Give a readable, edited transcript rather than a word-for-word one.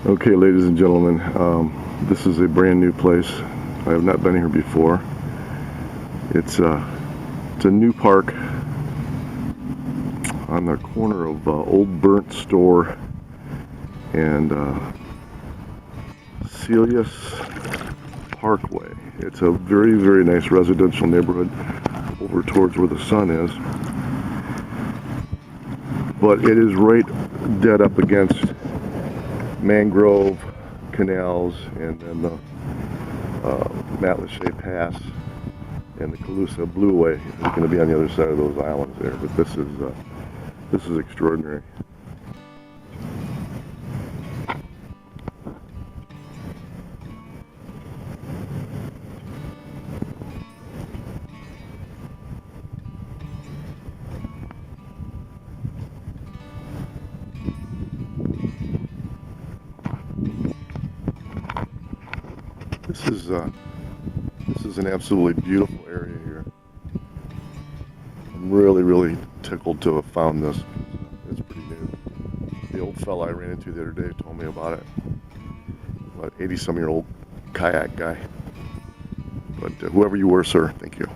Okay, ladies and gentlemen, this is a brand new place. I have not been here before. It's a new park on the corner of Old Burnt Store and Cietus Parkway. It's a very, very nice residential neighborhood over towards where the sun is. But it is right dead up against mangrove canals and then the Matlacha Pass and the Calusa Blueway is going to be on the other side of those islands there. But this is extraordinary. This is an absolutely beautiful area here. I'm really tickled to have found this. It's pretty new. The old fella I ran into the other day told me about it. About 80-some-year-old kayak guy. But whoever you were, sir, thank you.